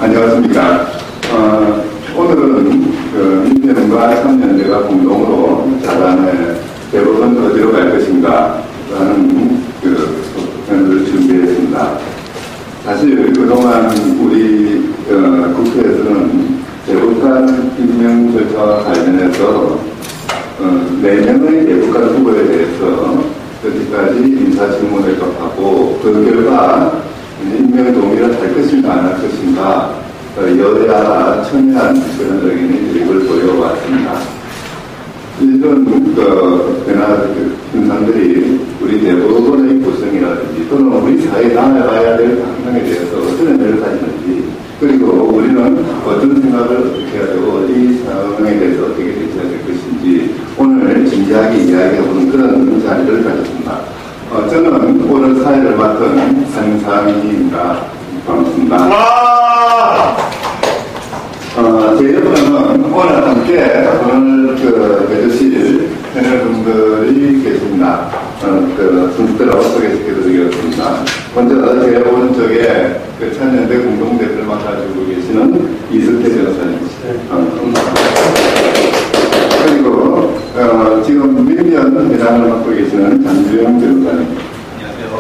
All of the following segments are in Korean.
안녕하십니까. 오늘은 민변과 참여연대가 공동으로 자단의 대법원 어디로 갈 것인가 라는 표현을 준비했습니다. 사실 그동안 우리 국회에서는 대법관 임명 절차와 관련해서 4명의 대법관 후보에 대해서 여기까지 인사청문회를 하고 그 결과 임명 동의를 할 것인가 안 할 것인가 여야가 첨예한 그런 의견의 드립을 보여왔습니다. 이런 현상들이 우리 대법원의 구성이라든지 또는 우리 사회에 나아가야 될 방향에 대해서 어떤 의미를 가지는지, 그리고 우리는 어떤 생각을 어떻게 해야 되고 이 상황에 대해서 어떻게 대처해야 될 것인지 오늘 진지하게 이야기해보는 그런 자리를 가졌습니다. 저는 오늘 사회를 맡은 상상입니다. 반갑습니다. 제 옆에는 오늘 함께 오늘 해주실 패널분들이 계십니다. 순서대로 소개시켜드리겠습니다. 먼저 제 오른쪽에 참여연대 공동대표를 맡아주고 계시는 이승태 변호사님. 그리고 지금 민변 회장을 맡고 계시는 장주영 변호사님. 안녕하세요.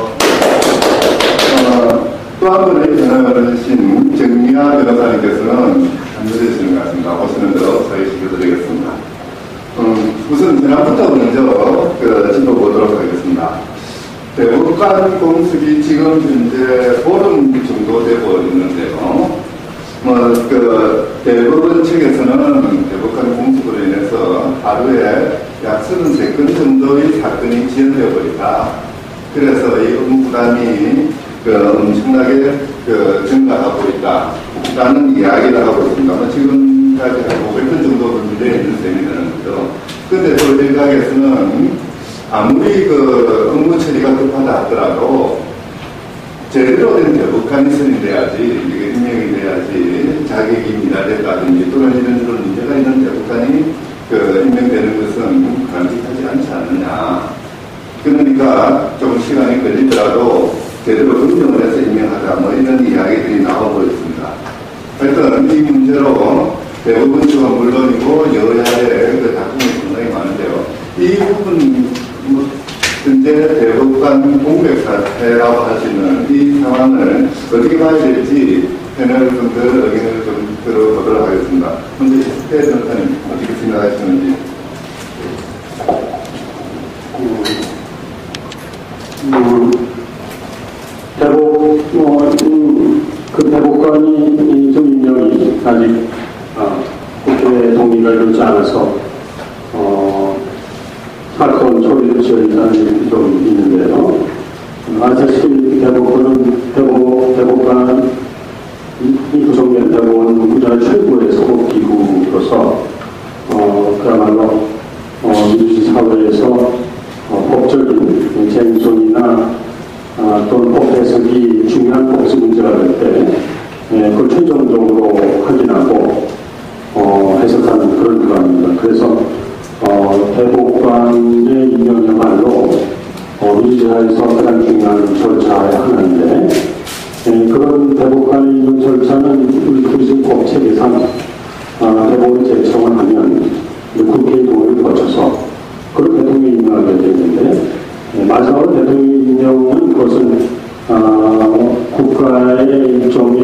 또 한 분의 변호를 하신 정미아 변호사님께서는 참여되시는 것 같습니다. 오시는 대로 소개시켜드리겠습니다. 우선 지난부터 먼저 짚어보도록 하겠습니다. 대법관 공석이 지금 현재 보름 정도 되고 있는데요. 대법원 측에서는 대법관 공석으로 인해서 하루에 약 33건 정도의 사건이 지연되어 버리다. 그래서 이 업무 부담이 엄청나게 증가하고 있다라는 이야기를 하고 있습니다. 지금까지 한 500건 정도 문제되어 있는 셈이 되는 거죠. 그런데 또 일각에서는 아무리 업무 처리가 급하다 하더라도 제대로 된 대법관이 선임돼야지, 이게 임명이 돼야지 자격이 미달됐다든지 또는 이런 문제가 있는 대법관이 임명되는 것은 바람직하지 않지 않느냐. 그러니까 좀 시간이 걸리더라도 제대로 검증을 해서 임명하자, 뭐 이런 이야기들이 나오고 있습니다. 하여튼 이 문제로 대법원 측은 물론이고 여야의 다툼이 상당히 많은데요. 이 부분 현재 대법관 공백 사태라고 하시는 이 상황을 어떻게 봐야 될지 패널분들 의견을 좀 들어보도록 하겠습니다. 먼저 이승태 변호사님 어떻게 생각하시는지. 대법관이 좀 임명이 아직 국회 동의가 이루지 않아서 사건 처리를 지연한 일이 좀 있는데요. 아시다시피 대법관이 구성된 대법원은 우리나라 최고의 사법기구로서 그야말로 민주주의 사회에서 법적인 쟁점이나 또는 법 해석이 중요한 법적 문제가 될 때 그걸 최종적으로 확인하고 해석하는 그런 기관입니다. 그래서 대법관의 임명이야말로 민주사회에서 가장 중요한 절차의 하나인데 그런 대법관의 임명 절차는 우리 구직법 체계상 대법원이 제청을 하면 국회의 동의를 거쳐서 그런 대통령이 임명하게 되는데 마지막으로 대통령 임명은 그것은 국가의 일종의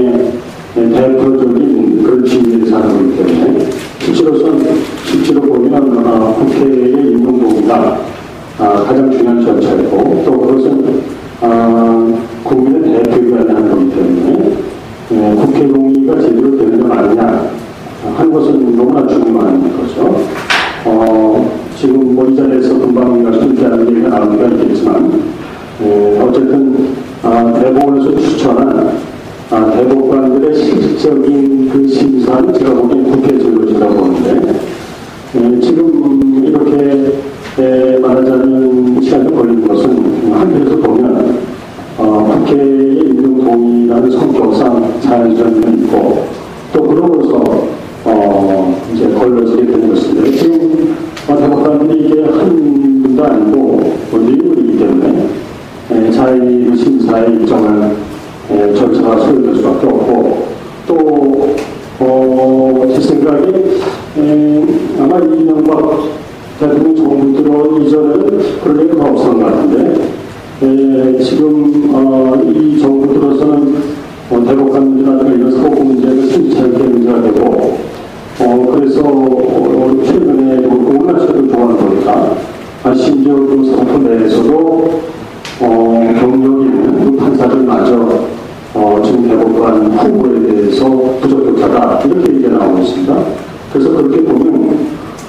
대표적인 그런 지위를 사람이기 때문에 실제로 보면 국회의 임명 동의가 가장 중요한 절차이고 또 그것은 국민의 대표가 하는 거기 때문에 국회 동의가 제대로 되느냐 마느냐 한 것은 너무나 중요한 거죠. 지금 이 자리에서 금방 말씀드리는 얘기가 나오기가 있겠지만 어쨌든 대법원에서 추천한 대법관들의 실질적인 그 심사는 제가 보기엔 국회에서 이루어진다고 보는데 지금 이렇게 말하자면 시간이 걸린 것은 한편에서 보면 국회의 임명 동의라는 성격상 자연스러운 면이 있고 또 그러면서 이제 걸러지게 되는 것인데 지금 대법관들이 이게 한 분도 아니고 일분이기 때문에 자의 심사의 일정을 절차가 소요될 수밖에 없고 또 생각에 아마 이명박 대통령 정부 들어 이전에는 그런 얘기가 없었던 것 같은데 지금 이 정부 들어서는 대법관 문제라든가 이런 사고 문제가 심차게 문제가 되고 그래서 최근에 공무원체도 좋아하는 거니까 심지어 그 사법 내에서도 경력이 있는 판사들마저 지금 대법관 후보에 대해서 부적격하다 이렇게 얘기가 나오고 있습니다. 그래서 그렇게 보면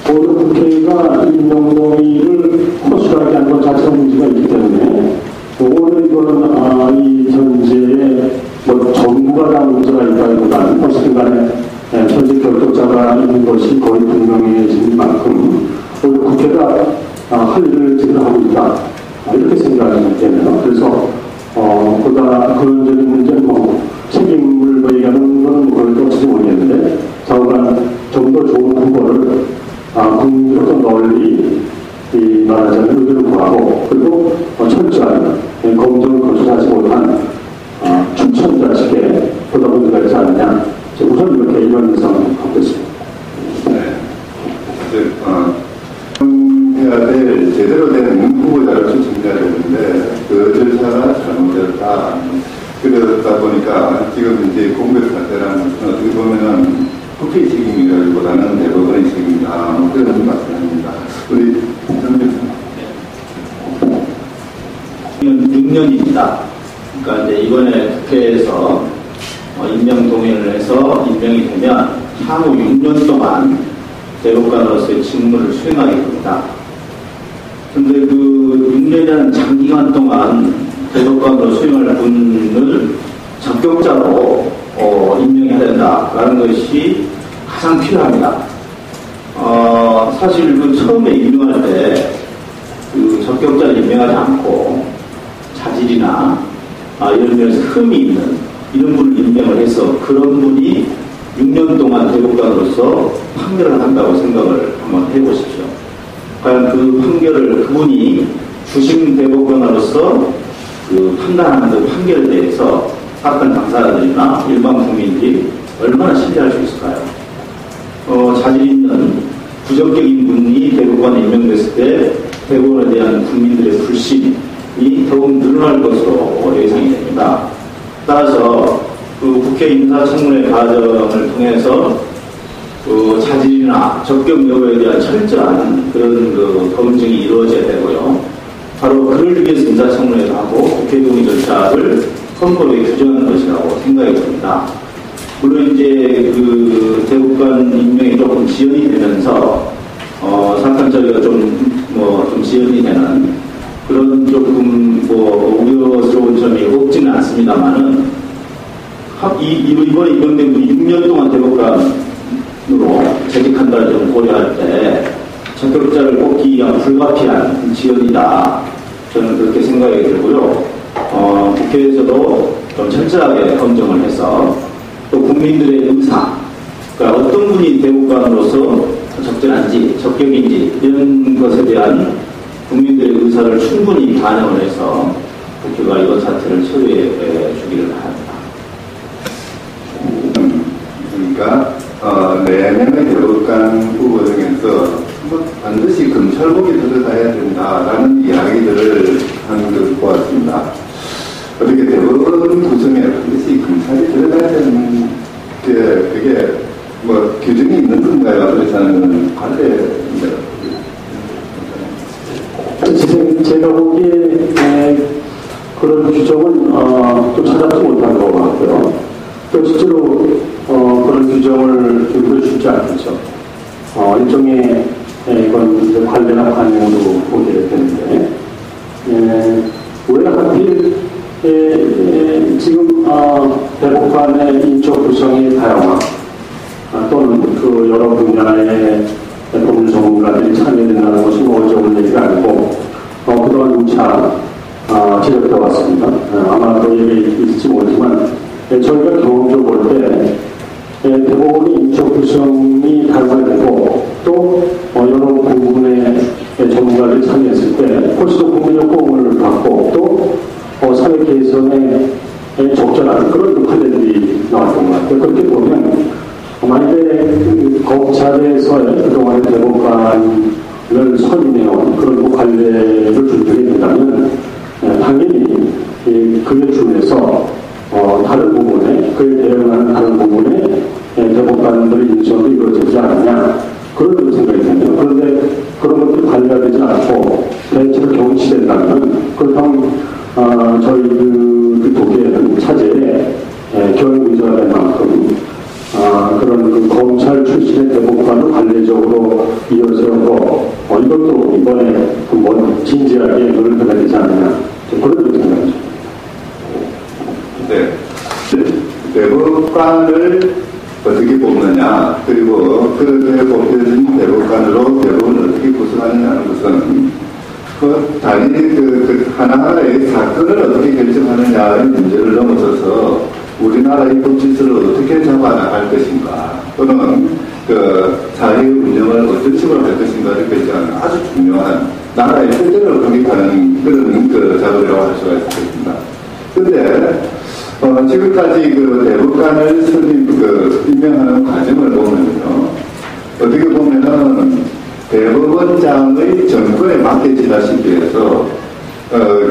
오히려 국회가 임명동의를 허술하게 하는 것 자체가 문제가 있기 때문에 오히려 이거는 이 현재의 정부가 다 문제가 있다기보다는 어쨌든 간에 현재 결격자가 있는 것이 거의 분명해진 만큼 오히려 국회가 할 일을 제대로 하고 있다 이렇게 생각이 되네요. 그래서 보다 그런적인 문제는 책임을 얘기하는 건 그럴 어찌 모르겠는데 좌우간 좀 더 좋은 후보를 국민으로부터 널리 말하자면 의견을 구하고 그리고 철저한 검증을 거쳐하지 못한 추천자식에 보다 문제가 있지 않느냐 우선 이렇게 이런 인상을 갖고 있습니다. 해야 될 제대로 된 후보자를 추천해야 되는데 그 절차가 잘못됐다. 그러다 보니까 지금 이제 공백 사태라는 것은 어떻게 보면은 국회의 책임이라기보다는 대법원의 책임이다. 그런 말씀입니다. 우리 선생님. 6년입니다. 그러니까 이제 이번에 국회에서 임명 동의를 해서 임명이 되면 향후 6년 동안 대법관으로서의 직무를 수행하게 됩니다. 그런데 그 6년이라는 장기간 동안 대법관으로 수행할 분을 적격자로 임명해야 된다라는 것이 가장 필요합니다. 사실 그 처음에 임명할 때 그 적격자를 임명하지 않고 자질이나 이런 면에서 흠이 있는 이런 분을 임명을 해서 그런 분이 6년 동안 대법관으로서 판결을 한다고 생각을 한번 해보십시오. 과연 그 판결을 그분이 주심 대법관으로서 그 판단하는 그 판결에 대해서 사건 당사자들이나 일반 국민들이 얼마나 신뢰할 수 있을까요? 자질 있는 부적격인 분이 대법관에 임명됐을 때 대법원에 대한 국민들의 불신이 더욱 늘어날 것으로 예상이 됩니다. 따라서 그 국회 인사청문회 과정을 통해서 그 자질이나 적격 여부에 대한 철저한 그런 그 검증이 이루어져야 되고요. 바로 그를 위해서 인사청문회를 하고 국회 동의 절차를 헌법에 규정하는 것이라고 생각이 듭니다. 물론 이제 그 대법관 임명이 조금 지연이 되면서 사건 처리가 좀 지연이 되는 그런 조금 우려스러운 점이 없지는 않습니다만은 이번에 임명된 분 6년 동안 대법관으로 재직한다는 점을 고려할 때 적격자를 뽑기 위한 불가피한 지연이다. 저는 그렇게 생각이 들고요. 국회에서도 좀 철저하게 검증을 해서 또 국민들의 의사, 그러니까 어떤 분이 대법관으로서 적절한지, 적격인지 이런 것에 대한 국민들의 의사를 충분히 반영을 해서 국회가 이번 사태를 처리해 주기를 바랍니다. 그러니까 4명의 대법관 후보 중에서 반드시 검찰국이 들어가야 된다라는 이야기들을 하는 것을 보았습니다. 어떻게 대법원 구성에 반드시 검찰이 들어가야 되는 게 그게 규정이 있는 건가요? 그렇지 않은 건 관례인가요? 제가 보기에 그런 규정은 또 찾아보지 못한 것 같고요. 또 실제로 그런 규정을 일부러 주지 않겠죠. 일종의 이건 관례나 관행으로 보게 되는데 왜 하필 지금 대법관의 인적 구성의 다양화 또는 그 여러 분야의 법률 전문가들이 참여된다는 것은 어려운 얘기가 아니고 그동안 누차 지적해 왔습니다. 아마 그 얘기 있을지 모르지만 저희가 경험적으로 볼 때 대법원이 인적 구성이 다양화되고 또 여러 부분의 전문가들이 참여했을 때 훨씬 더 국민의 호응을 받고 또 사회 개선에 적절한 그런 판례들이 나왔던 것 같아요. 그렇게 보면 만약에 검찰에서의 그동안의 대법관을 선임해온 그런 관례를 준비해 된다면 당연히 그에 준해서 다른 부분에 그에 대응하는 다른 부분에 대법관들의 인선도 이루어지지 않느냐 그런 생각이 듭니다. 그런데 그런 것들이 관리되지 않고 대체로 경치된다면 그렇다면 저희 그 독일에는 차제에 교육 문제가 될 만큼 그런 그 검찰 출신의 대법관을 관례적으로 이어세우고 이것도 이번에 한번 진지하게 논의를 해야 되지 않느냐 그런 생각이죠. 네. 대법관을 어떻게 뽑느냐, 그리고 그렇게 뽑혀진 대법관으로 대법원을 어떻게 구성하느냐는 것은 단위 하나하나의 사건을 어떻게 결정하느냐의 문제를 넘어서서 우리나라의 법질서를 어떻게 잡아나갈 것인가, 또는 사회 운영을 어떤 식으로 할 것인가를 결정하는 아주 중요한 나라의 표준을 확립하는 그런 작업이라고 할 수가 있습니다. 그런데 지금까지 대법관을 임명하는 과정을 보면요, 어떻게 보면은 대법원장의 정권에 맡겨지다시피 해서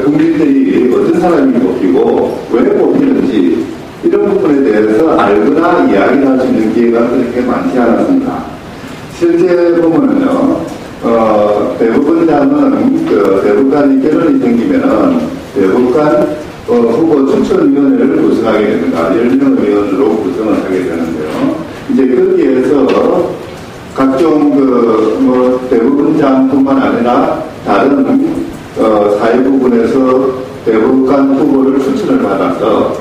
국민들이 어떤 사람이 뽑히고 왜 뽑히는지 이런 부분에 대해서 알거나 이야기할 수 있는 기회가 그렇게 많지 않았습니다. 실제 보면은요, 대법원장은 대법관이 결론이 생기면은 대법관 후보 추천위원회를 구성하게 됩니다. 10명의 위원으로 구성을 하게 되는데요. 이제 거기에서 각종 대법원장뿐만 아니라 다른 사회 부분에서 대법관 후보를 추천을 받아서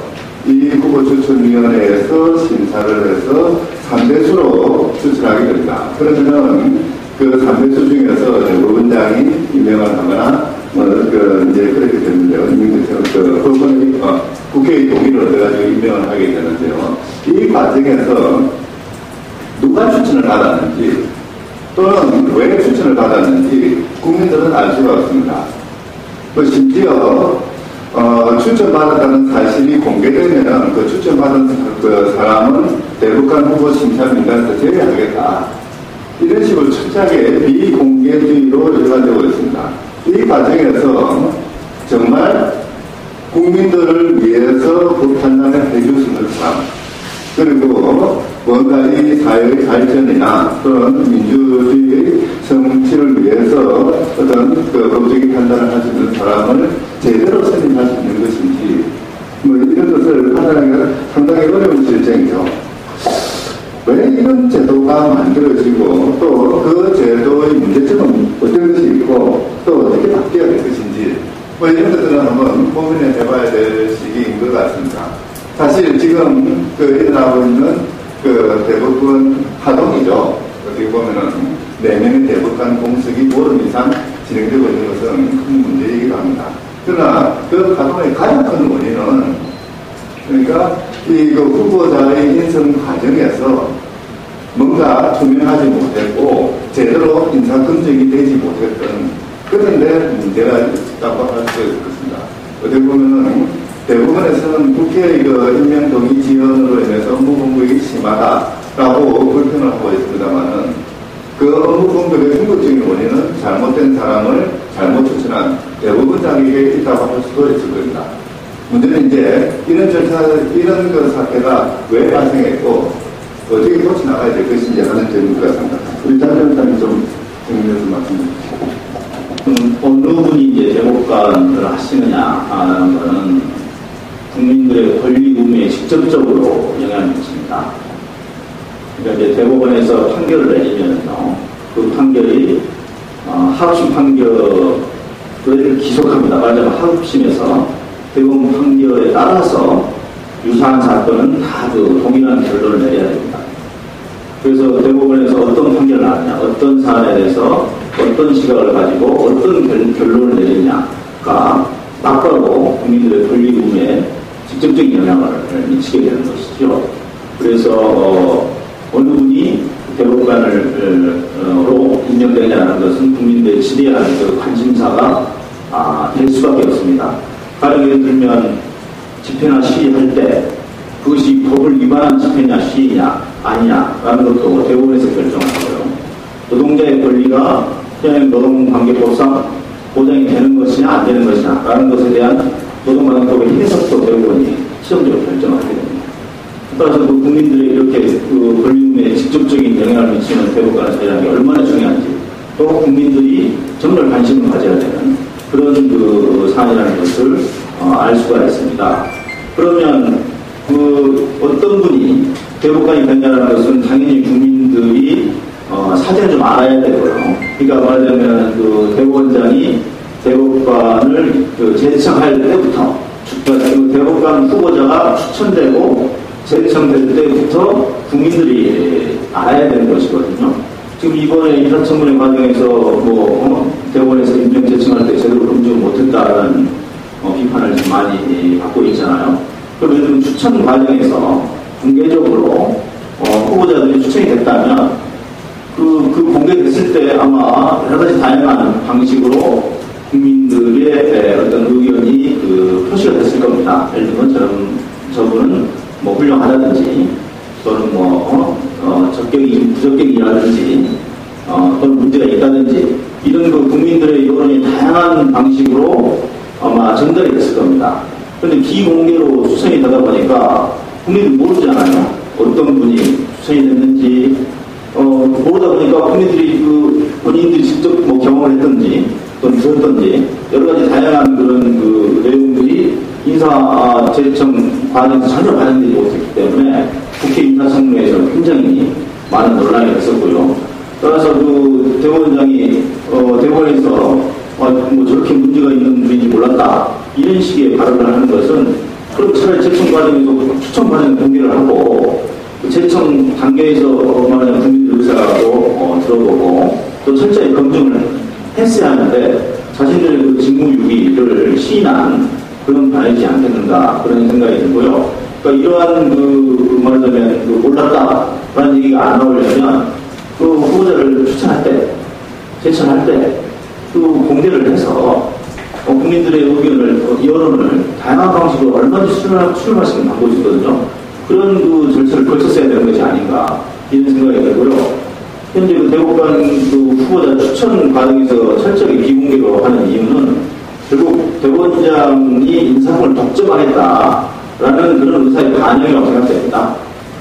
이 후보 추천위원회에서 심사를 해서 3대수로 추천하게 됩니다. 그러면은 그 3대수 중에서 대법원장이 임명을 하거나 이제 그렇게 되는데요. 국회의 동의를 얻어가지고 임명을 하게 되는데요. 이 과정에서 누가 추천을 받았는지 또는 왜 추천을 받았는지 국민들은 알 수가 없습니다. 심지어 추천받았다는 사실이 공개되면 그 추천받은 그 사람은 대법관 후보 심사 명단에서 제외하겠다. 이런 식으로 철저하게 비공개주의로 일관되고 있습니다. 이 과정에서 정말 국민들을 위해서 법 판단을 해줄 수 있는 사람, 그리고 뭔가 이 사회의 발전이나 또는 민주주의의 성취를 위해서 어떤 법적인 판단을 할 수 있는 사람을 제대로 선임할 수 있는 것인지 이런 것을 판단하기가 상당히 어려운 실정이죠. 왜 이런 제도가 만들어지고 또 그 제도의 문제점은 어떤 것이 있고 또 어떻게 바뀌어야 될 것인지 이런 것들은 한번 고민해 해봐야 될 시기인 것 같습니다. 사실 지금 일어나고 있는 대법원 파동이죠. 어떻게 보면은 4명의 대법관 공석이 보름 이상 진행되고 있는 것은 큰 문제이기도 합니다. 그러나 그 파동의 가장 큰 원인은 그러니까 후보자의 인선 과정에서 뭔가 투명하지 못했고 제대로 인사 검증이 되지 못했던 그런데 문제가 있다고 할 수 있습니다. 어떻게 보면은 대부분에서는 국회의 임명 동의 지연으로 인해서 업무 공백이 심하다라고 불평을 하고 있습니다만은 그 업무 공백의 궁극적인 원인은 잘못된 사람을 잘못 추천한 대법원장에게 있다고 할 수도 있을 겁니다. 문제는 이제 이런 사태가 왜 발생했고 어떻게 고쳐나가야 될 것인지 하는 점인 것 같습니다. 우리 장관님이 좀 정리해서 말씀해 주시죠. 어느 분이 이제 대법관을 하시느냐 하는 것은 국민들의 권리 의무에 직접적으로 영향을 미칩니다. 그러니까 이제 대법원에서 판결을 내리면요, 그 판결이 하급심 판결을 기속합니다. 말하자면 하급심에서 대법원 판결에 따라서 유사한 사건은 다 동일한 결론을 내려야 됩니다. 그래서 대법원에서 어떤 판결을 하느냐, 어떤 사안에 대해서 어떤 시각을 가지고 어떤 결론을 내리냐가 막바로 국민들의 권리 의무에 직접적인 영향을 미치게 되는 것이죠. 그래서 어느 분이 대법관으로 임명되느냐는 것은 국민들의 지대한 관심사가 될 수밖에 없습니다. 가령 예를 들면 집회나 시위할 때 그것이 법을 위반한 집회냐 시위냐 아니냐라는 것도 대법원에서 결정하고요. 노동자의 권리가 현행 노동관계법상 보장이 되는 것이냐 안 되는 것이냐라는 것에 대한 노동관계법의 해석도 대법원이 최종적으로 결정하게 됩니다. 따라서 그 국민들의 이렇게 그 권리에 직접적인 영향을 미치는 대법관의 자리라는 게 얼마나 중요한지, 또 국민들이 정말 관심을 가져야 되는 그런 그 사안이라는 것을 알 수가 있습니다. 그러면 그 어떤 분이 대법관이 됐냐는 것은 당연히 국민들이 사전에 좀 알아야 되고요. 그러니까 말하자면 그 대법원장이 대법관을 그 제청할 때부터, 그 대법관 후보자가 추천되고 제청될 때부터 국민들이 알아야 되는 것이거든요. 지금 이번에 인사청문회 과정에서 대법원에서 임명 제청할 때 제대로 검증을 못했다는 비판을 좀 많이 받고 있잖아요. 그럼 예를 들면 추천 과정에서 공개적으로 후보자들이 추천이 됐다면 그 공개됐을 때 아마 여러 가지 다양한 방식으로 국민들의 어떤 의견이 그 표시가 됐을 겁니다. 예를 들면 저분은 훌륭하다든지 또는 적격이 부적격이라든지 또는 문제가 있다든지 이런 그 국민들의 여론이 다양한 방식으로 아마 전달이 됐을 겁니다. 그런데 비공개로 추천이 되다 보니까 국민들이 모르잖아요. 어떤 분이 추천이 됐는지 모르다 보니까 국민들이 그 본인들이 직접 경험을 했던지 또는 들었던지 여러 가지 다양한 그런 그 내용들이 인사 제청 과정에서 전혀 반영되지 못했기 때문에 국회 인사청문회에서 굉장히 많은 논란이 있었고요. 따라서 그 대법원장이 대법원에서 저렇게 문제가 있는 분인지 몰랐다 이런 식의 발언을 하는 것은, 그럼 차라리 제청 과정에서 추천 과정에 공개를 하고 제청 단계에서 말하자면 국민들 의사도 들어보고 또 철저히 검증을 했어야 하는데 자신들의 그 직무유기를 시인한 그런 반이지 않겠는가 그런 생각이 들고요. 그러니까 이러한 그 말하자면 그 몰랐다라는 얘기가 안 나오려면 그 후보자를 추천할 때, 제청할 때 그 공개를 해서 국민들의 의견을, 여론을 다양한 방식으로 얼마든지 수렴할 수 있는 방법이 있거든요. 그런 그 절차를 거쳤어야 되는 것이 아닌가 이런 생각이 들고요. 현재 그 대법관 그 후보자 추천 과정에서 철저하게 비공개로 하는 이유는 결국 대법원장이 인사권을 독점하겠다라는 그런 의사의 반영이라고 생각됩니다.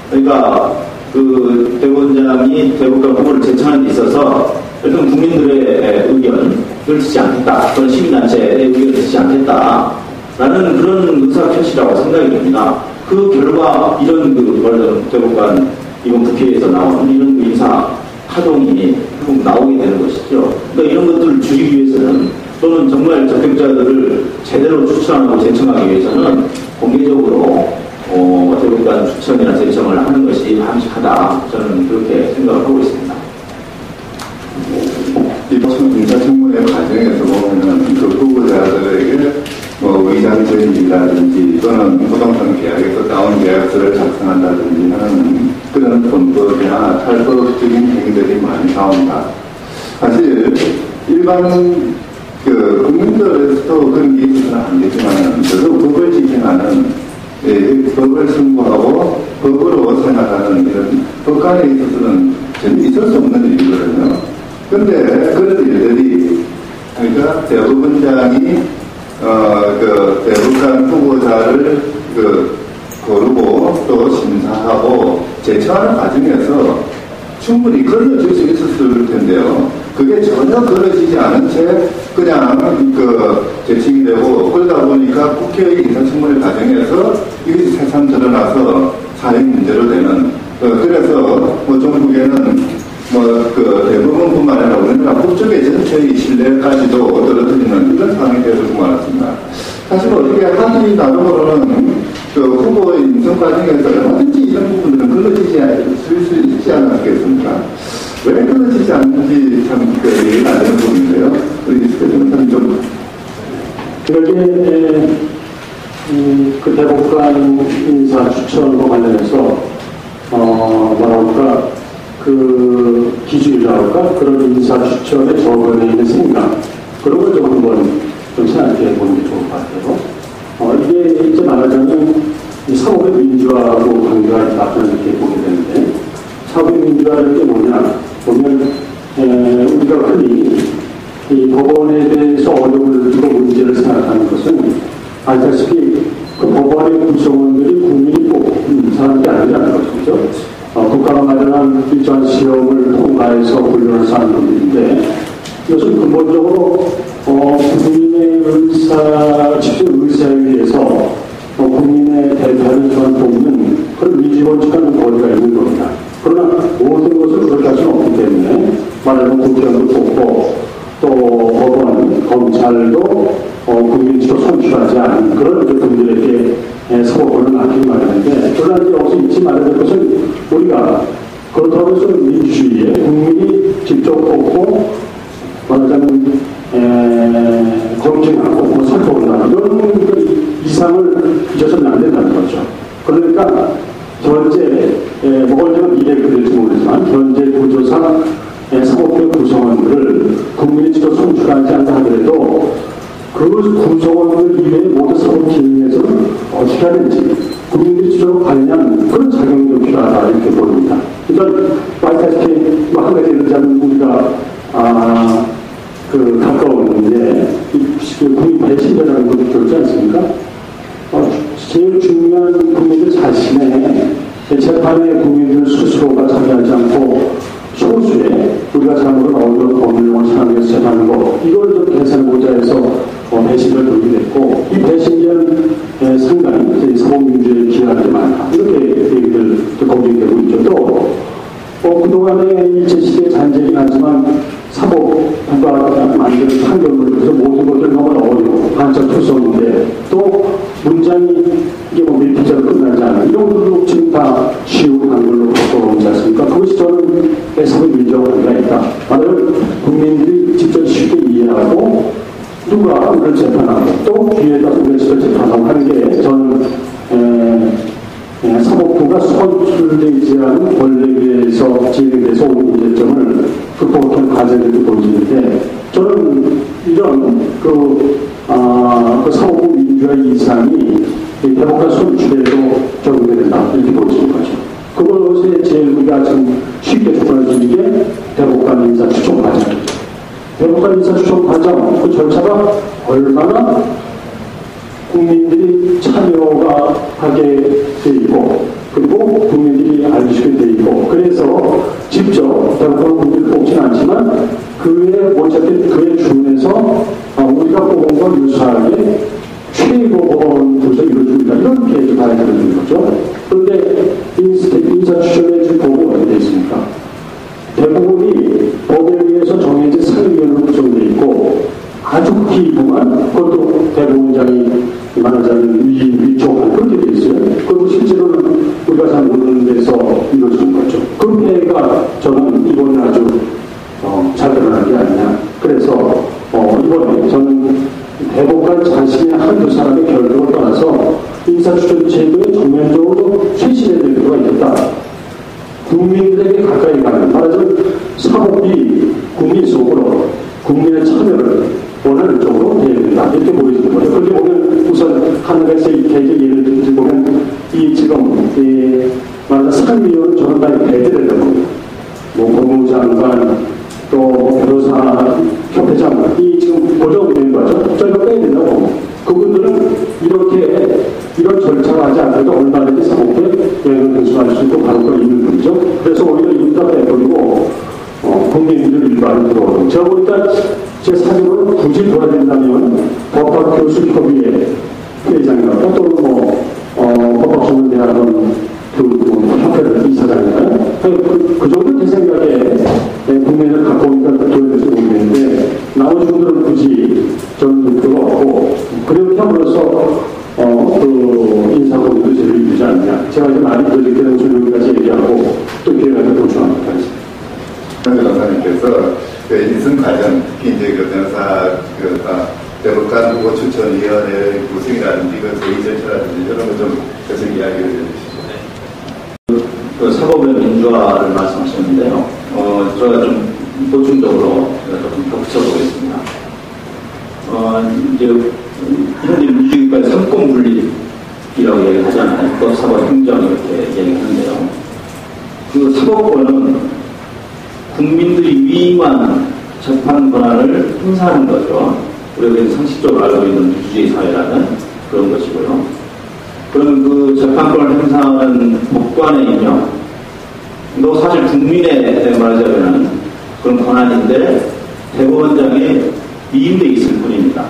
그러니까 그 대법원장이 대법관 후보를 제청하는 데 있어서 일단 국민들의 의견을 듣지 않겠다, 또는 시민단체의 의견을 듣지 않겠다라는 그런 의사 표시라고 생각이 됩니다. 그 결과 이런 그 대법관 이번 국회에서 나오는 이런 그 인사 파동이 결국 나오게 되는 것이죠. 그러니까 이런 것들을 줄이기 위해서는, 또는 정말 적격자들을 제대로 추천하고 제청하기 위해서는 공개적으로 대법관 추천이나 제청을 하는 것이 바람직하다, 저는 그렇게 생각을 하고 있습니다. 이번 인사청문회 과정에서 보면은 그 후보자들에게 의장전이라든지 또는 부동산 계약에서 다운 계약서를 작성한다든지 하는 그런 본법이나 탈법적인 행위들이 많이 나온다. 사실 일반 그 국민들에서도 그런 게 있어서는 안 되지만 저도 법을 지켜나는 법을 승부하고 법으로 생각하는 이런 법관에 있어서는 전혀 있을 수 없는 일이거든요. 그런데 그런 일들이, 그러니까 대법원장이 그 대법관 후보자를 고르고 또 심사하고 제청하는 과정에서 충분히 걸러질 수 있었을 텐데요. 그게 전혀 걸러지지 않은 채 그냥 제청이 되고, 그러다 보니까 국회의 인사청문회 과정에서 이것이 새삼 드러나서 사회 문제로 되는, 그래서 정부에는 대법원뿐만 아니라 우리나라 법조계 전체의 신뢰까지도 떨어뜨리는 이런 상황이 되어서 말았습니다. 사실 어떻게 한이 나름으로는 후보의 인선 과정에서 얼마든지 이런 부분들은 걸러지지 않을 수 있지 않았겠습니까? 왜 걸러지지 않는지 참 이해가 안 되는 부분인데요. 우리 스태프는 좀. 여기에 그 대법관 인사 추천과 관련해서 그 기준이라고 할까? 그런 인사 추천의 저번에 있는 생각, 그런 걸 좀 한번 좀 생각해 보는 게 좋을 것 같아요. 이게 이제 말하자면 이 사법의 민주화하고 관계가 있다고 이렇게 보게 되는데, 사법의 민주화라는 게 뭐냐 보면 우리가 흔히 이 법원에 대해서 어려움을 두고 문제를 생각하는 것은 알다시피 그 법원의 구성원들이 국민이 뽑은 사람이 아니라는 것이죠. 국가가 마련한 일정한 시험을 통과해서 훈련해서 하는 분들인데, 이것은 근본적으로 국민의 직접 의사에 의해서 국민의 대표를 뽑는 그런 민주원칙과는 거리가 있는 겁니다. 그러나 모든 것을 그렇게 할 수는 없기 때문에, 말하자면 국회의원도 뽑고 또 법원, 검찰도 국민으로 선출하지 않은 그런 분들에게 사법권을 맡기기 마련인데, 그러나 이제 여기서 잊지 말아야 될 것은, 우리가 그렇다고 해서 민주주의에 국민이 직접 뽑고 말하자면 검증하고 살펴보는 이런 이상을 잊어서는 안 된다는 거죠. 그러니까 현재 언제가 미래가 될지 모르지만 현재 구조상 사법부 구성원들을 국민이 직접 선출하지 않다 하더라도 그 구성원들 이외의 모든 사법 기능에서는 어떻게 하는지 국민들이 직접 관여하는 그런 작용이 필요하다 이렇게 보입니다. 그러니까 말씀하시기 한 가지 예를 들자면 우리가 가까운데 국민 배신자라는 것도 들지 않습니까? 제일 중요한 국민들 자신의 재판에 국민들 스스로가 참여하지 않고 소수의 우리가 잘못을 얻은 법률을 사용해서 재판하는 것, 이걸 좀 계산해보자 해서 배신자를 들게 됐고, 이 배신자는 상당히 사법민주에 기여하는 게 많다, 이렇게 얘기들 검증되고 있죠. 또 그동안에 일제시대의 잔재이긴 하지만 사법부가 만든 판결문에서 모든 것들 너무 어려워 반짝 투성인데, 또 문장이 이게 몇 피자로 끝나지 않아요. 이런 것들도 지금 다 쉬우고 간 걸로 바꿔오지 않습니까? 그것이 저는 사법 민주화 관계가 있다. 말하자면 국민들이 직접 쉽게 이해하고 누가 우리를 재판하고 또 뒤에다 우리를 직접 재판하고 하는 게 저는 사법부가 선출되지 않은 권력에서 진행돼서 오는 문제점을 극복하는 과제들도 보여지는데, 저는 이런 그 사법부 민주화 이상이 대법관 선출에도 적용이 된다 이렇게 보여지는 거죠. 그것에 제일 우리가 지금 쉽게 접근할 수 있는 게 대법관 인사 추천 과정이죠. 대법관 인사 추천 과정 그 절차가 얼마나 국민들이 참여가 하게 돼 있고, 그리고 국민들이 알려주게 돼 있고, 그래서 직접 대법관 국민을 뽑지는 않지만 어차피 그에 준해서 우리가 뽑은 건 유사하게 최고 법원 구성이 이루어집니다. 이런 계획을 봐야 되는 거죠. 그런데 인사 추천에 지금 보고 어떻게 되어 있습니까? 대부분이 법에 의해서 정해진 상임위원으로 구성되어 있고, 아주 기부만 그것도 대법원장이 말하자면 위촉하는 그렇게 되어 있어요. 그리고 실제로는 우리가 잘 모르는 데서 이루어지는 거죠. 그 폐해가 저는 이번에 아주 잘 드러난 게 아니냐. 그래서 이번에 저는 대법관 자신의 한두 사람의 결정을 떠나서 인사추천 제도에 전면적으로 쇄신해야 될 필요가 있겠다. 국민들에게 가까이 가는, 말하자면 사법이 국민 속으로 국민의 참여를 원하는 쪽으로 해야 된다 이렇게 보여지는 거예요. 그렇게 보면 우선 한 가지 예를 들면 지금 말하자면 상임위원은 저는 다 배제된다고 봅니다. 법무장관 또 변호사 협회장 이 지금 고정된 거죠. 저희가 빼야 된다고. 그분들은 이런 절차를 하지 않아도 얼마든지 사법부에 영향을 행사할 수 있고 바로가 있는 분이죠. 그래서 오히려 이거 빼버리고 국민들 일반으로 들어오는. 제가 보니까 제 사정으로 굳이 돌아야 된다면 법학교수협의회 회장이라고 또는 법학전문대학원 협회 이사장인가요? 그 정도 제 생각에 국민을 갖고 오니까 도움될지 모르겠는데, 나머지 분들은 굳이 저는 필요가 없고, 그렇게 함으로써 인사권도 제대로 이루지 않느냐. 제가 이제 많이 그렇게 되는 여기까지 얘기하고 또 기회가 되면 보충하도록 하겠습니다. 변호사님께서 인선 과정, 특히 이제 변호사 대법관 후보 추천위원회 구성이라든지 제의 절차라든지 이런 거 좀 계속 이야기를 해주시죠. 그 사법의 민주화를 말씀하셨는데요. 제가 좀 보충적으로 좀 덧붙여보겠습니다. 이제 이런 민주주의까지 삼권 분립이 민주주의라고 얘기하잖아요. 법, 사법, 행정 이렇게 얘기하는데요. 그 사법권은 국민들이 위임한 재판 권한을 행사하는 거죠. 우리가 상식적으로 알고 있는 민주주의 사회라는 그런 것이고요. 그러면 그 재판권을 행사하는 법관의 임명도 사실 국민의 말하자면 그런 권한인데 대법원장에 위임돼 있을 뿐입니다.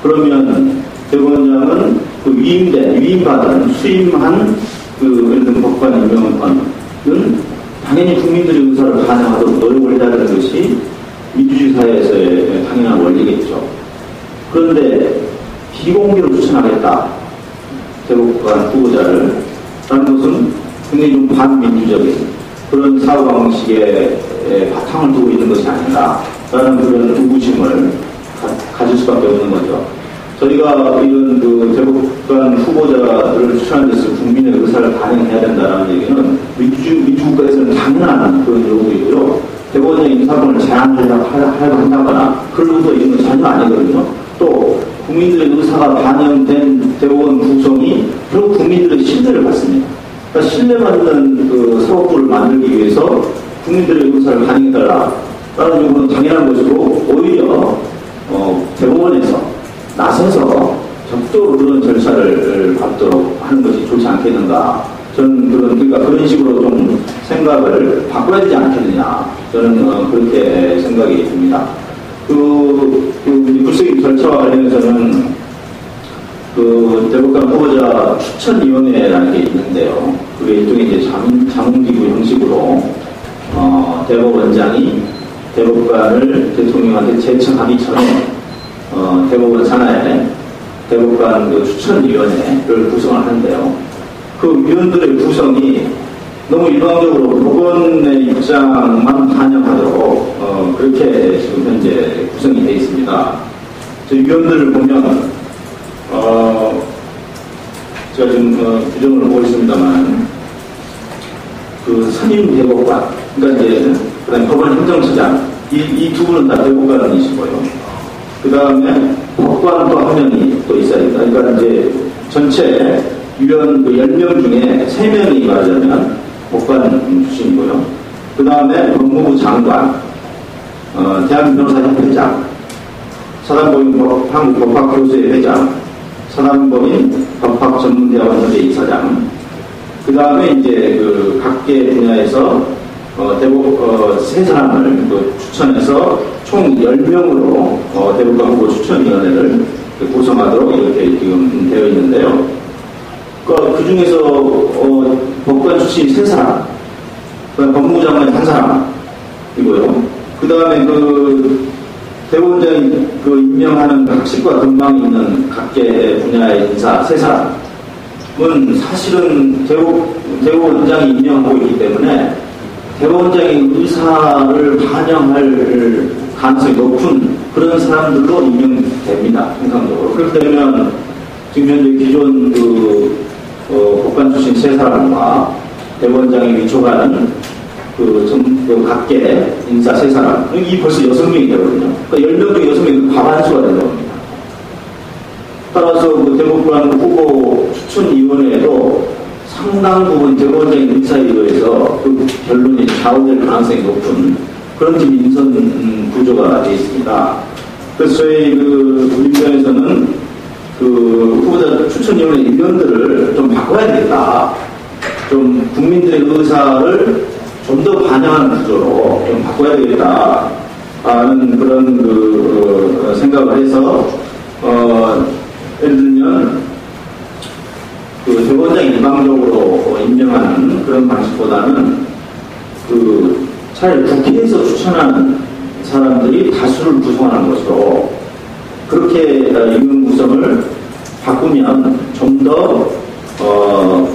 그러면 대법원장은 그 위임받은 수임한 그 예를 들면 법관 임명권은 당연히 국민들의 의사를 반영하도록 노력을 해야 되는 것이 민주주의 사회에서의 당연한 원리겠죠. 그런데 비공개로 추천하겠다. 대법관 후보자를 라는 것은 굉장히 좀 반민주적인 그런 사고방식의 바탕을 두고 있는 것이 아닌가 라는 그런 의구심을 가질 수밖에 없는 거죠. 저희가 이런 그 대법관 후보자들을 추천한 데서 국민의 의사를 반영해야 된다는 얘기는 민주국가에서는 당연한 그런 요구이고요. 대법원의 인사권을 제한하려고 한다거나 그런 의도가 있는 건 전혀 아니거든요. 또 국민들의 의사가 반영된 대법원 구성이 결국 국민들의 신뢰를 받습니다. 그러니까 신뢰받는 그 사법부를 만들기 위해서 국민들의 의사를 반영해달라라는 요구는 당연한 것이고 오히려 대법원에서 나서서 적극적으로 그런 절차를 밟도록 하는 것이 좋지 않겠는가. 저는 그러니까 그런 식으로 좀 생각을 바꿔야 되지 않겠느냐. 저는 그렇게 생각이 듭니다. 불세기 절차와 관련해서는 그 대법관 후보자 추천위원회라는 게 있는데요. 그게 일종의 이제 자문기구 형식으로 대법원장이 대법관을 대통령한테 제청하기 전에 대법원 산하에 대법관 그 추천위원회를 구성을 하는데요. 그 위원들의 구성이 너무 일방적으로 법원의 입장만 반영하도록 그렇게 지금 현재 구성이 되어 있습니다. 저희 위원들을 보면 제가 지금 규정을 보고 있습니다만 그 선임 대법관, 그러니까 이제 그다음에 법원 행정처장 이 두 분은 다 대법관이시고요. 그 다음에 법관 또 한 명이 또 있어야 된다. 그러니까 이제 전체 위원 10명 중에 3명이 말하자면 법관 출신이고요. 그 다음에 법무부 장관, 대한변호사협회장, 사단법인 한국법학교수회 회장, 사단법인 법학전문대학원 협회 이사장, 그 다음에 이제 그 각계 분야에서 세 사람을 추천해서 총 10명으로 대법관 후보 추천위원회를 구성하도록 이렇게 지금 되어 있는데요. 그 중에서 법관 출신 3사람, 법무부 장관 1사람이고요. 그 다음에 그 대법원장이 그 임명하는 학식과 근방이 있는 각계 분야의 인사 3사람은 사실은 대법원장이 임명하고 있기 때문에 대법원장의 의사를 반영할 가능성이 높은 그런 사람들로 임명됩니다. 통상적으로. 그렇게 되면 지금 현재 기존 법관 출신 3사람과 대법원장이 위촉하는 각계 인사 3사람. 이 벌써 6명이 되거든요. 그러니까 10명 중에 6명이 과반수가 되는 겁니다. 따라서 그 대법관 후보 추천위원회에도 상당 부분 대법원장의 의사에 의해서 그 결론이 좌우될 가능성이 높은 그런 지금 인선 구조가 되어 있습니다. 그래서 저희 민주당에서는 그 후보자 추천위원회 위원들을 좀 바꿔야 되겠다. 좀 국민들의 의사를 좀 더 반영하는 구조로 좀 바꿔야 되겠다. 하는 그런 생각을 해서 예를 들면 그 대법원장이 일방적으로 임명하는 그런 방식보다는 차라리 국회에서 추천하는 사람들이 다수를 구성하는 것으로 그렇게 임명 구성을 바꾸면 좀 더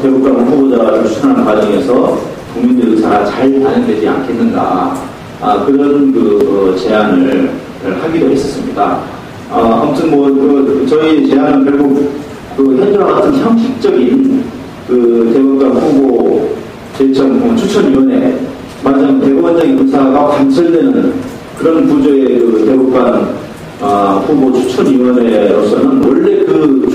대법관 후보자를 추천하는 과정에서 국민들 의사가 잘 반영되지 않겠는가 그런 제안을 하기도 했었습니다. 아무튼 저희 제안은 결국 현재와 같은 형식적인 대법관 후보 제청 추천위원회 말하자면 대법원장의 의사가 관철되는 그런 구조의 대법관 후보 추천위원회로서는 원래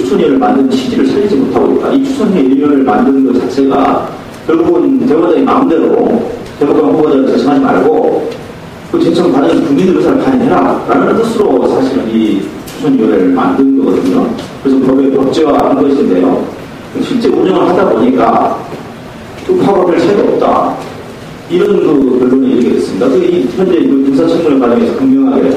추천위원회를 만든 취지를 살리지 못하고 있다. 이 추천위원회를 만드는 것 자체가 결국은 대법원장이 마음대로 대법관 후보자를 제청하지 말고 그 제청 받은 국민들 의사를 반영해라 라는 뜻으로 사실은 이 추천위원회를 만든 거거든요. 그래서 법에 법제화한 것인데요. 실제 운영을 하다 보니까 파업할 차이가 없다. 이런 그 결론이 이르게 됐습니다. 현재 인사청문회 과정에서 분명하게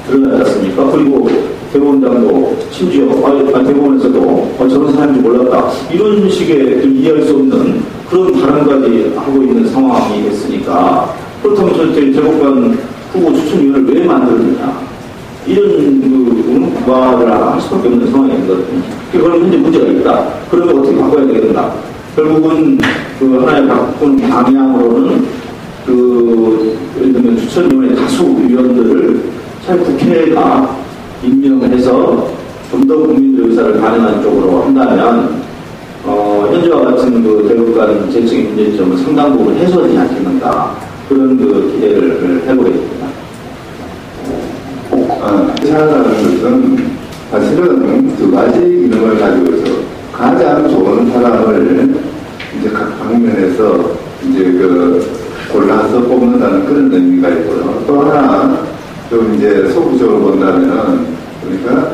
드러나지 않습니까? 그리고 대법원장도 심지어 대법원에서도 저런 사람인지 몰랐다. 이런 식의 이해할 수 없는 그런 발언까지 하고 있는 상황이 됐으니까 그렇다면 저희 대법관 후보 추천위원회를 왜 만들었느냐. 이런 말을 할 수밖에 없는 상황이 되거든요. 그럼 현재 문제가 있다. 그러면 어떻게 바꿔야 되겠나. 결국은 하나의 바꾸는 방향으로는 예를 들면 추천위원회 다수 위원들을 잘 국회가 임명해서 좀 더 국민들의 의사를 반영하는 쪽으로 한다면 현재와 같은 대법관 제청의 문제점은 상당 부분 해소되지 않겠는가 그런 기대를 해보게 됩니다. 회사라는 것은 사실은 두 가지 기능을 가지고 있어 가장 좋은 사람을 이제 각 방면에서 이제 골라서 뽑는다는 그런 의미가 있고요. 또 하나 좀 이제 소극적으로 본다면은 그러니까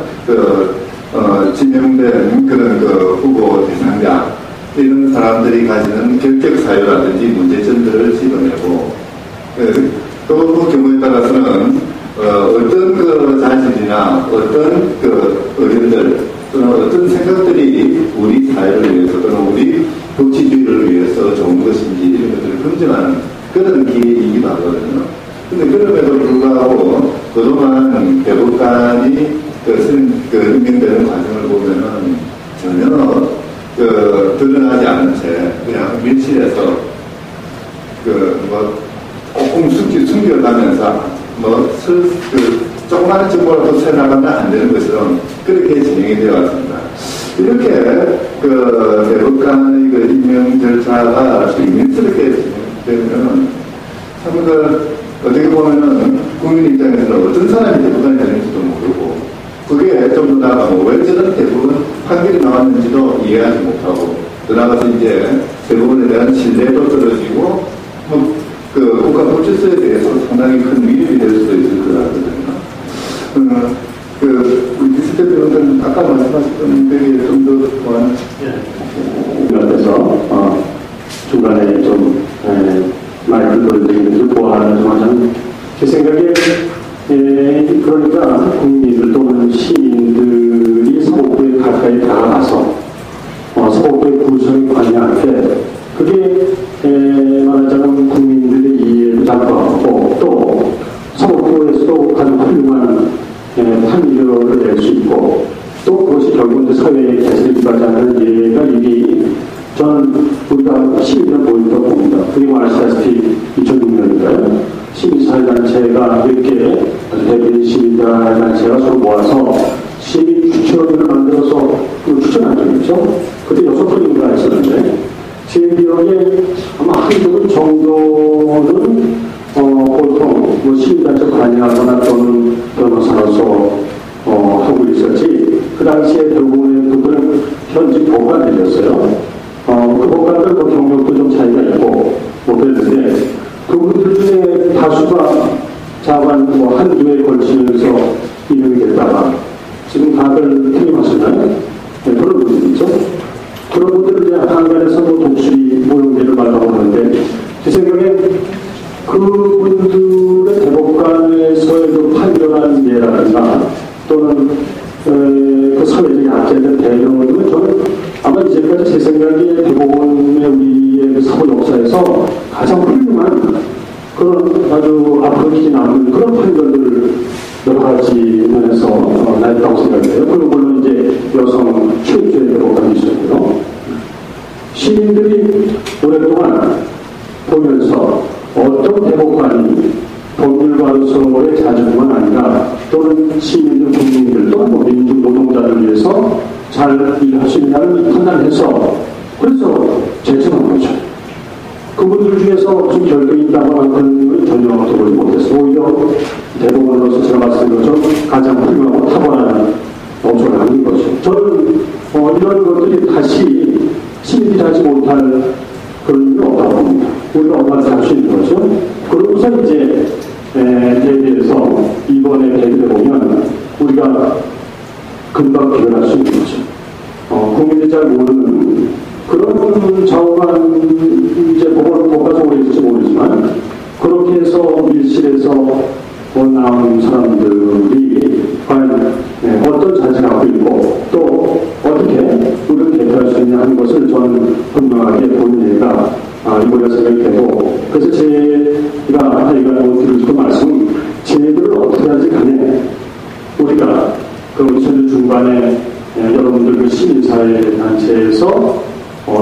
지명된 그런 후보 대상자 이런 사람들이 가지는 결격 사유라든지 문제점들을 집어내고 또 경우에 따라서는 어떤 자질이나 어떤 의견들 또는 어떤 생각들이 우리 사회를 위해서 또는 우리 법치주의를 위해서 좋은 것인지 이런 것들을 검증하는 그런 기회이기도 하거든요. 근데 그럼에도 불구하고 그동안 대법관이 임명되는 과정을 보면은 전혀 드러나지 않은 채 그냥 밀실에서 조금 숨겨가면서 조그마한 정보라도 새나가면 안 되는 것처럼 그렇게 진행이 되어 왔습니다. 이렇게 대법관의 임명 절차가 비밀스럽게 진행되면 참 어떻게 보면은 국민 입장에서는 어떤 사람이 대법관이 되는지도 모르고 그게 좀 더 나아가고 왜 저런 대법원 판결이 나왔는지도 이해하지 못하고 또 나가서 이제 대법원에 대한 신뢰도 떨어지고 국가법질서에 대해서 상당히 큰 위협이 될 수도 있을 것 같거든요. 우리 비슷해 배우는 아까 말씀하셨던 되게 좀 더 보완. 그래서 중간에 좀 말을 돌리면서 보완을 좀 하자면 제 생각에 그러니까 국민들 또는 시민들이 사법부에 가까이 다가가서 사법부의 구성에 관여할 때 그게 말하자면 국민들의 이해를 잡아가고 또 사법부에서도 가장 훌륭한 판결을 낼 수 있고 또 그것이 결국 사회의 개선을 이루어가는 예가 이미 저는 우리가 시민을 보인다고 봅니다. 그게 말하시다시피 2006년인가요? 시민사회단체가 이렇게 아주 대표적인 시민단체가 서로 모아서 시민 추천을 만들어서 추천한 적이 있죠. 그때 6번인가 했었는데 제 기억에 아마 한두 정도는 보통 시민단체 관여하거나 또는 변호사로서 하고 있었지 그 당시에 대부분의 그분은 현직 법관들이었어요. 그 법관들 경력도 좀 차이가 있고 그랬는데 그분들 중에 다수가 자반 한두에 걸치면서 임명이 됐다가 지금 다들 퇴임하셨나요? 그런 분들 있죠. 그런 분들을 이제 한간에서 독수리 모형제를 말하고 하는데 제 생각에 그분들의 대법관에서의 판결한 예라든가 또는 그 사회적 약자들 대응을 보면 저는 아마 이제까지 제 생각에 대법원의 우리의 사법 역사에서 가장 훌륭한 그런 아주 앞으로 기 남은 그런 판결들을 여러 가지 면에서 냈다고 생각해요. 그리고 물론 이제 여성 최초의 대법관이 있었고요. 시민들이 오랫동안 보면서 어떤 대법관이 법률가로서의 자질뿐만 아니라 또는 시민들, 국민들 또는 민중 노동자를 위해서 잘 일할 수 있냐는 판단해서 그래서 제청한 거죠. 그분들 중에서 좀 결정이 있다고 하는 전혀 들어보지 못했어요. 오히려 대법원으로서 제가 말씀드린 것처럼 가장 훌륭하고 탁월한 업소를 하는 거죠. 저는 있는 거죠. 그러고서 이제 대비해서 이번에 대비해 보면 우리가 금방 기억할 수 있는 거죠. 국민들이 잘 모르는 그런 좌우간 이제 뭐가 좋을지 모르지만 그렇게 해서 밀실에서 나온 사람들이 과연 어떤 자질을 갖고 있고 또 어떻게 우리를 대표할 수 있냐 하는 것을 저는 분명하게 보는 예가 이번에 생각이 되고, 그래서 제가 드리고 싶은 말씀은 제도를 어떻게 하지 간에 우리가 그 2000년 중반에 여러분들 그 시민사회단체에서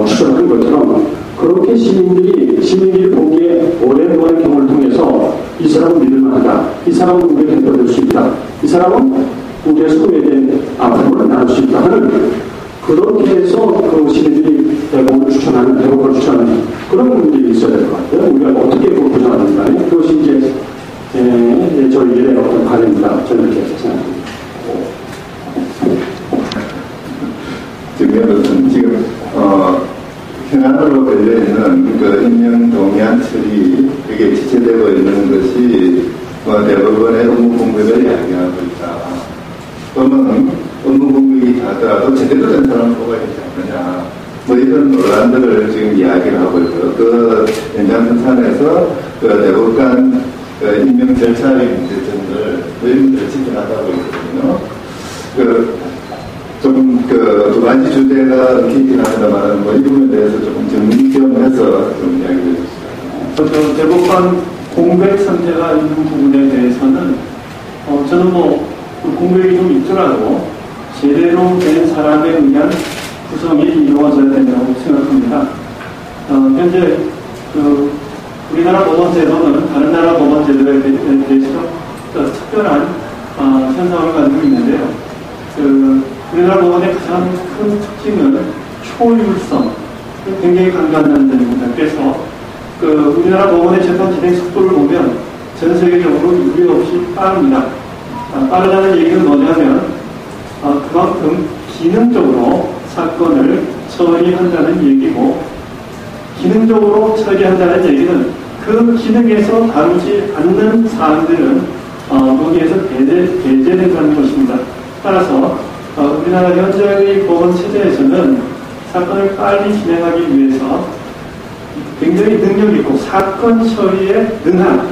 출연한 것처럼 그렇게 시민들이 보기에 오랜만의 경험을 통해서 이 사람은 믿을만하다, 이 사람은 우리의 대표될 수 있다, 이 사람은 우리의 소외에 앞으로 나올 수 있다 하는 그렇게 해서 그 시민들이 대법을 추천하는, 대법을 추천하는 그런 분들이 있어야 될 것 같아요. 우리가 어떻게 구조하는가, 그것이 이제 저희들의 어떤 바람입니다. 저는 이렇게 생각합니다. 지금 현안으로 걸려있는 그 임명 동의안 처리, 이게 지체되고 있는 것이 대법원의 업무 공백을 이야기하고 있다. 그러면 업무 공백이 하더라도 제대로 된 사람을 뽑아야 되지 않느냐. 이런 논란들을 지금 이야기를 하고 있고요. 그 연장선상에서 그 대법관 임명 절차의 문제점을 의문들을 지켜나가고 있거든요. 두 가지 주제가 얽히긴 합니다만, 이 부분에 대해서 조금 정리겸해서 좀 이야기를 해주시죠. 대법관 공백 상태가 있는 부분에 대해서는, 저는 공백이 좀 있더라도 제대로 된 사람에 의한 구성이 이루어져야 된다고 생각합니다. 현재, 우리나라 법원제도는 다른 나라 법원제도에 대해서 특별한 현상을 가지고 있는데요. 우리나라 법원의 가장 큰 특징은 효율성, 굉장히 강조한다는 점입니다. 그래서 우리나라 법원의 재판 진행 속도를 보면 전 세계적으로 유례 없이 빠릅니다. 빠르다는 얘기는 뭐냐면 그만큼 기능적으로 사건을 처리한다는 얘기고, 기능적으로 처리한다는 얘기는 그 기능에서 다루지 않는 사안들은 거기에서 배제된다는 것입니다. 따라서 우리나라 현재의 법원 체제에서는 사건을 빨리 진행하기 위해서 굉장히 능력 있고 사건 처리에 능한,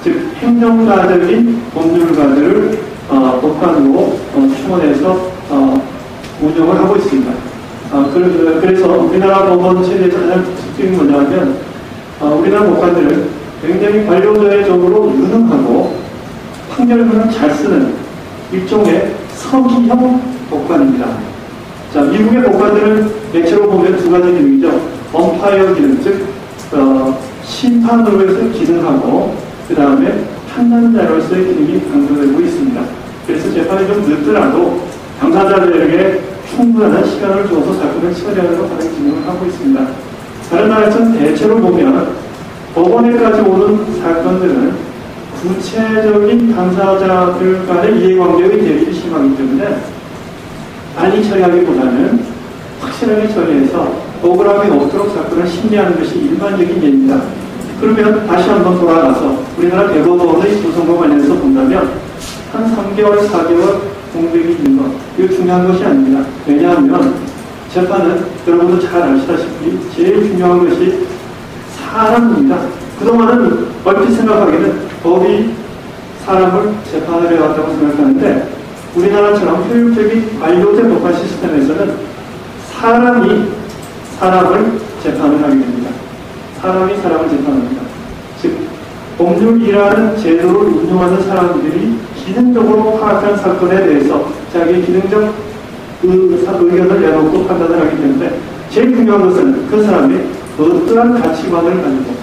즉 행정가들인 법률가들을 법관으로 충원해서 운영을 하고 있습니다. 그래서 우리나라 법원 체제에서 가장 특징이 뭐냐면 우리나라 법관들은 굉장히 관료제적으로 유능하고 판결문을 잘 쓰는 일종의 서기형 법관입니다. 자, 미국의 법관들은 대체로 보면 두 가지 기능이죠. 엄파이어 기능, 즉 심판으로서의 기능하고 그 다음에 판단자로서의 기능이 강조되고 있습니다. 그래서 재판이 좀 늦더라도 당사자들에게 충분한 시간을 줘서 사건을 처리하려고 하는 기능을 하고 있습니다. 다른 나라에서는 대체로 보면 법원에까지 오는 사건들은 구체적인 당사자들 간의 이해관계의 대립이 심하기 때문에 빨리 처리하기보다는 확실하게 처리해서 억울함이 없도록 사건을 심리하는 것이 일반적인 예입니다. 그러면 다시 한번 돌아가서 우리나라 대법원의 구성과 관련해서 본다면 한 3개월, 4개월 공백이 있는 것, 이거 중요한 것이 아닙니다. 왜냐하면 재판은 여러분도 잘 아시다시피 제일 중요한 것이 사람입니다. 그동안은 얼핏 생각하기에는 법이 사람을 재판을 해왔다고 생각하는데, 우리나라처럼 효율적인 관료제 법관 시스템에서는 사람이 사람을 재판을 하게 됩니다. 사람이 사람을 재판합니다. 즉, 법률이라는 제도를 운영하는 사람들이 기능적으로 파악한 사건에 대해서 자기의 기능적 의견을 내놓고 판단을 하기 때문에 제일 중요한 것은 그 사람이 어떠한 가치관을 가지고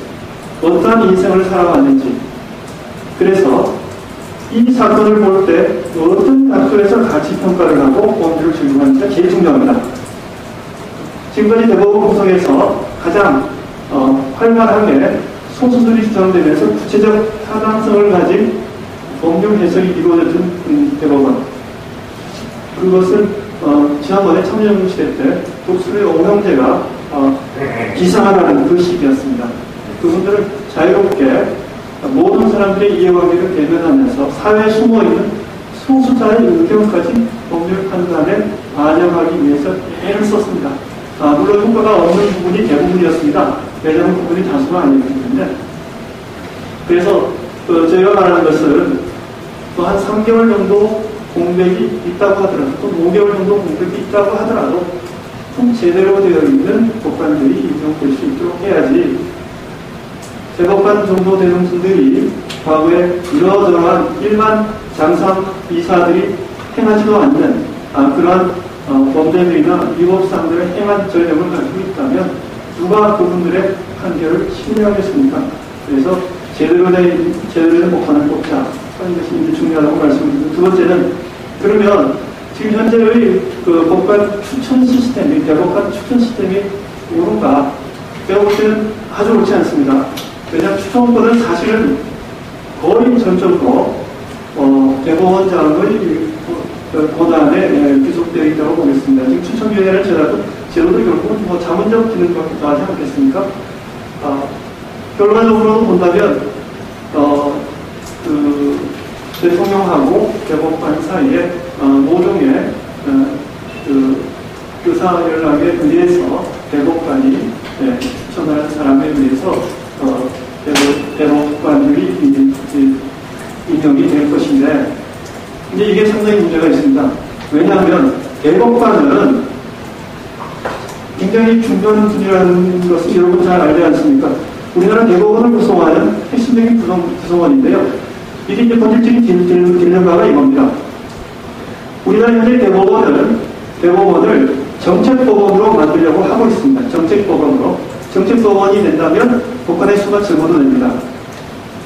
어떠한 인생을 살아왔는지, 그래서 이 사건을 볼 때 어떤 각도에서 가치평가를 하고 법률을 적용하는지가 제일 중요합니다. 지금까지 대법원 구성에서 가장 활발하게 소수들이 주장되면서 구체적 타당성을 가진 법률 해석이 이루어졌던 대법원, 그것은 지난번에 참여정부시대 때 독수리 오형제가 기사하라는 그 시기였습니다. 그분들을 자유롭게 모든 사람들의 이해관계를 대면하면서 사회에 숨어있는 소수자의 의견까지 법률 판단에 반영하기 위해서 애를 썼습니다. 물론 효과가 없는 부분이 대부분이었습니다. 왜냐하면 부분이 다수가 아니기 때문에. 그래서 저희가 말하는 것은 또 한 3개월 정도 공백이 있다고 하더라도 또 5개월 정도 공백이 있다고 하더라도 좀 제대로 되어 있는 법관들이 임명될 수 있도록 해야지 대법관 정도 되는 분들이 과거에 그러저러한 일반 장상 이사들이 행하지도 않는 그러한 범죄들이나 위법사항들을 행한 전력을 가지고 있다면 누가 그분들의 판결을 신뢰하겠습니까? 그래서 제대로 된 법관을 뽑자 하는 것이 이제 중요하다고 말씀드립니다. 두 번째는 그러면 지금 현재의 그 법관 추천 시스템이 대법관 추천 시스템이 옳은가? 제가 볼 때는 아주 옳지 않습니다. 왜냐하면 추천권은 사실은 거의 전적으로 대법원장의 권한에 귀속되어 있다고 보겠습니다. 지금 추천위원회를 제도도 결국은 자문적 기능밖에 하지 않겠습니까? 결과적으로 본다면 대통령하고 대법관 사이에 모종의 교사 연락에 의해서 대법관이 추천하는 사람에 의해서 대법관들이 임명이 될 것인데 이제 이게 상당히 문제가 있습니다. 왜냐하면 대법관은 굉장히 중요한 분이라는 것을 여러분 잘 알지 않습니까? 우리나라 대법원을 구성하는 핵심적인 구성원인데요. 이게 이제 본질적인 딜레마가 이겁니다. 우리나라 현재 대법원을 정책법원으로 만들려고 하고 있습니다. 정책법원으로. 정책법원이 된다면 법관의 수가 적어도 됩니다.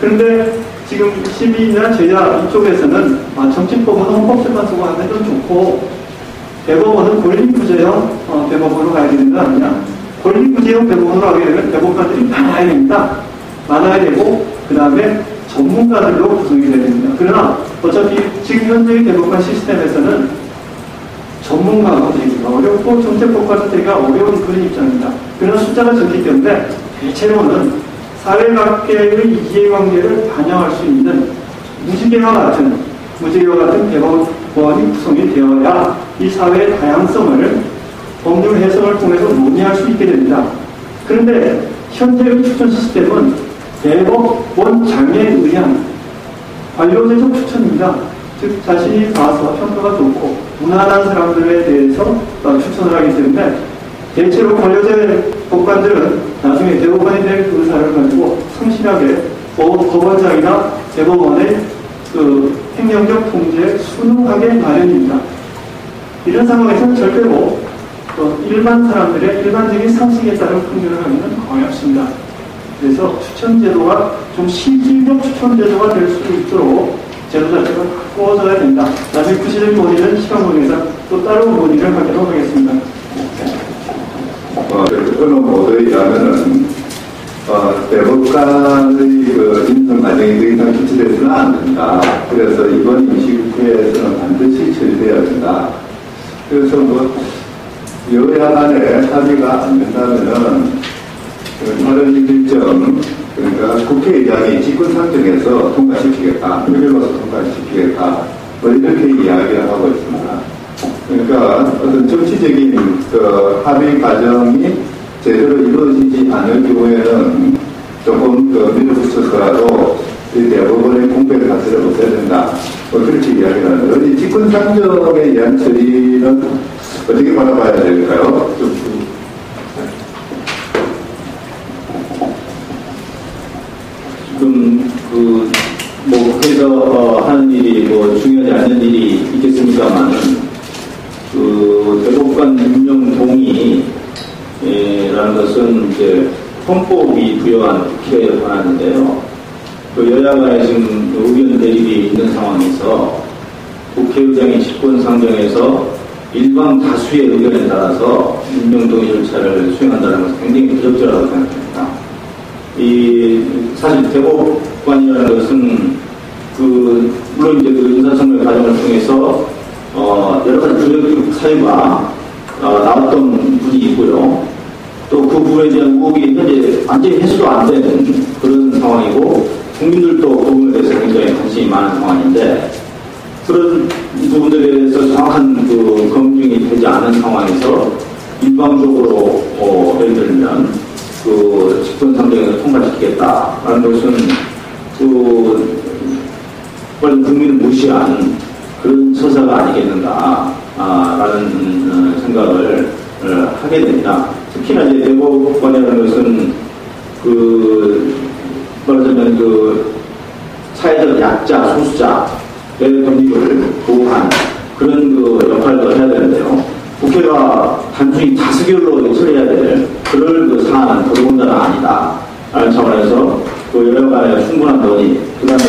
그런데 지금 시민이나 제야 이쪽에서는 정책법원은 헌법재판소가 하면 좀 좋고 대법원은 권리구제형 대법원으로 가야 된다 아니냐. 권리구제형 대법원으로 하게 되면 대법관들이 많아야 됩니다. 많아야 되고 그 다음에 전문가들로 구성이 되야 됩니다. 그러나 어차피 지금 현재의 대법관 시스템에서는 전문가가 되기가 어렵고 정책법관도 되기가 어려운 그런 입장입니다. 그러나 숫자가 적기 때문에 대체로는 사회각계의 이해관계를 반영할 수 있는 무지개와 같은 대법원이 구성이 되어야 이 사회의 다양성을 법률 해석을 통해서 논의할 수 있게 됩니다. 그런데 현재의 추천 시스템은 대법원장에 의한 관료제적 추천입니다. 즉 자신이 봐서 평가가 좋고 무난한 사람들에 대해서 추천을 하기 때문에 대체로 관료제 법관들은 나중에 대법관이 될 의사를 가지고 성실하게 법원장이나 대법원의 행정적 통제에 순응하게 마련입니다. 이런 상황에서는 절대로 일반 사람들의 일반적인 상식에 따른 판결을 하기는 거의 없습니다. 그래서 추천제도가 좀 실질적 추천제도가 될 수 있도록 제도 자체가 바꿔져야 된다. 나중에 구체적인 논의는 시간 관계상 또 따로 논의를 하도록 하겠습니다. 언론 보도에 의하면은 대법관의 인선 과정이 더 이상 기치돼서는 안 된다. 그래서 이번 임시국회에서는 반드시 처리돼야 된다. 그래서 여야 간에 합의가 안 된다면은 다른 일정 그러니까 국회의장이 직권상정해서 통과시키겠다, 표결로서 통과시키겠다, 이렇게 이야기를 하고 있습니다. 그러니까 어떤 정치적인 합의 과정이 제대로 이루어지지 않을 경우에는 조금 밀어붙여서라도 대법원의 공백을 가설을 못해야 된다. 그렇게 이야기를 하는데, 직권상정에 의한 처리는 어떻게 바라봐야 될까요? 지금 국회에서 하는 일이 중요하지 않는 일이 있겠습니까만은 대법관 임명 동의라는 것은 이제 헌법이 부여한 국회의 권한인데요. 여야 간에 지금 의견 대립이 있는 상황에서 국회의장이 직권상정해서 일반 다수의 의견에 따라서 임명 동의 절차를 수행한다는 것은 굉장히 부적절하다고 생각합니다. 사실 대법관이라는 것은 물론 이제 인사청문회 과정을 통해서 여러 가지 부정적 사유가 나왔던 분이 있고요. 또 그 부분에 대한 의혹이 현재 완전히 해소도 안 되는 그런 상황. 상황이고 국민들도 그 부분에 대해서 굉장히 관심이 많은 상황인데 그런 부분들에 대해서 정확한 그 검증이 되지 않은 상황에서 일방적으로 예를 들면 그 집권상정에서 통과시키겠다라는 것은 그 국민을 무시한 그런 처사가 아니겠는가라는 생각을 하게 됩니다. 특히나 이제 대법관이라는 것은 말하자면 사회적 약자, 소수자의 권리를 보호하는 그런 역할도 해야 되는데요. 국회가 단순히 다수결로 처리해야 될 그럴 사안은 더더군다나 아니다. 라는 차원에서 여러 간의 충분한 논의, 그 다음에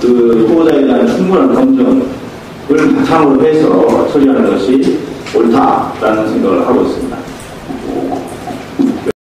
후보자에 대한 충분한 검증을 바탕으로 해서 처리하는 것이 옳다라는 생각을 하고 있습니다.